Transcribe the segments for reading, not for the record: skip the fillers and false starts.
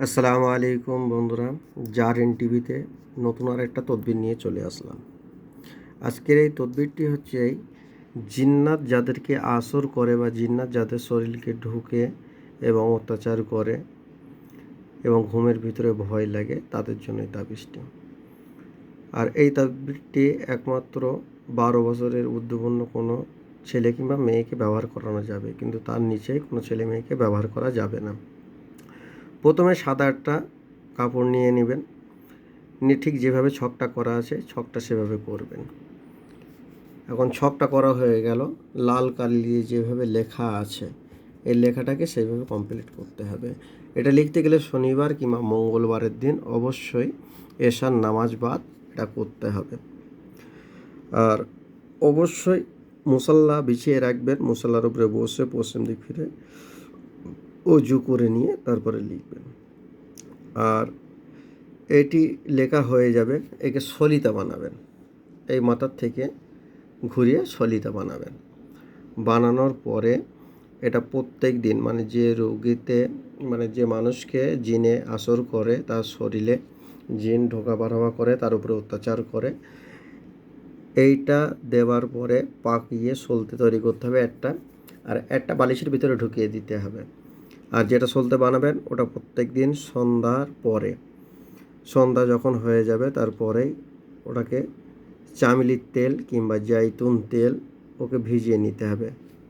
আসসালামু আলাইকুম বন্ধুরা, জারিন টিভিতে নতুন আর একটা তদবির নিয়ে চলে আসলাম। আজকের এই তদবিরটি হচ্ছে জিন্নাত যাদেরকে আসর করে বা জিন্নাত যাদের শরীরকে ঢুকে এবং অত্যাচার করে এবং ঘুমের ভিতরে ভয় লাগে তাদের জন্য এই তাবিজটি। আর এই তাবিজটি একমাত্র 12 বছরের ঊর্ধ্বপূর্ণ কোনো ছেলে কিংবা মেয়েকে ব্যবহার করানো যাবে, কিন্তু তার নিচে কোনো ছেলে মেয়েকে ব্যবহার করা যাবে না। প্রথমে সাদা একটা কাপড় নিয়ে নেবেন, নিয়ে ঠিক যেভাবে ছকটা করা আছে ছকটা সেভাবে করবেন। এখন ছকটা করা হয়ে গেল, লাল কালি দিয়ে যেভাবে লেখা আছে এই লেখাটাকে সেইভাবে কমপ্লিট করতে হবে। এটা লিখতে গেলে শনিবার কিংবা মঙ্গলবারের দিন অবশ্যই এশার নামাজ বাদ এটা করতে হবে। আর অবশ্যই মুসাল্লা বিছিয়ে রাখবেন, মুসাল্লার উপরে বসে পশ্চিম দিক ফিরে অজু করে নিয়ে তারপরে লিখবেন। আর এটি লেখা হয়ে যাবে, একে সলিতা বানাবেন, এই মাথার থেকে ঘুরিয়ে সলিতা বানাবেন। বানানোর পরে এটা প্রত্যেক দিন যে রোগীতে যে মানুষকে জিনে আসর করে, তার শরীরে জিন ঢোকা বাড়াবা করে, তার উপরে অত্যাচার করে, এইটা দেওয়ার পরে পাকিয়ে সলতে তৈরি করতে হবে একটা, আর একটা বালিশের ভিতরে ঢুকিয়ে দিতে হবে। আর যেটা সলতে বানাবেন ওটা প্রত্যেক দিন সন্ধ্যার পরে, সন্ধ্যা যখন হয়ে যাবে তারপরেই ওটাকে চামেলির তেল কিংবা জাইতুন তেল ওকে ভিজিয়ে নিতে হবে।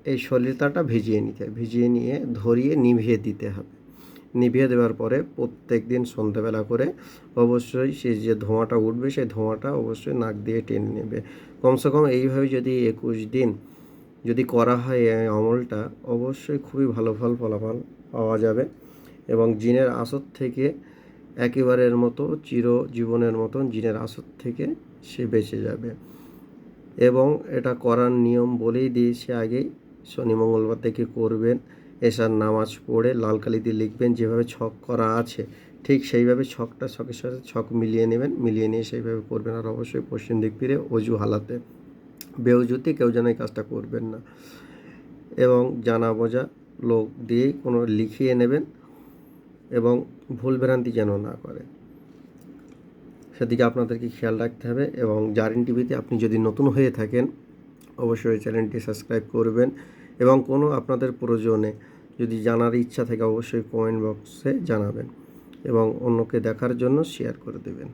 এই সলিতাটা ভিজিয়ে নিতে হবে, ভিজিয়ে নিয়ে ধরিয়ে নিভিয়ে দিতে হবে। নিভিয়ে দেওয়ার পরে প্রত্যেক দিন সন্ধ্যাবেলা করে অবশ্যই সেই যে ধোঁয়াটা উঠবে সেই ধোঁয়াটা অবশ্যই নাক দিয়ে টেনে নেবে। কমসে কম এইভাবে যদি 21 দিন যদি করা হয় এই আমলটা, অবশ্যই খুবই ভালো ফলাফল পাওয়া যাবে এবং জিনের আসর থেকে একেবারের মতো চিরজীবনের মতন জিনের আসর থেকে সে বেঁচে যাবে। এবং এটা করার নিয়ম বলেই দিয়েছি আগেই, শনি মঙ্গলবার থেকে করবেন। এশার নামাজ পড়ে লাল কালি দিয়ে লিখবেন, যেভাবে ছক করা আছে ঠিক সেইভাবে ছকের সাথে ছক মিলিয়ে নেবেন, মিলিয়ে নিয়ে সেইভাবে করবেন। আর অবশ্যই পশ্চিম দিক ফিরে অজু হালাতে, বেউজুতে কেউ যেন এই কাজটা করবেন না এবং জানা বোঝা লোক দিয়েই কোনো লিখিয়ে নেবেন এবং ভুলভ্রান্তি যেন না করে, সেদিকে আপনাদেরকে খেয়াল রাখতে হবে। এবং জারিন টিভিতে আপনি যদি নতুন হয়ে থাকেন অবশ্যই চ্যানেলটি সাবস্ক্রাইব করবেন এবং কোনো আপনাদের প্রয়োজনে যদি জানার ইচ্ছা থাকে অবশ্যই কমেন্ট বক্সে জানাবেন এবং অন্যকে দেখার জন্য শেয়ার করে দেবেন।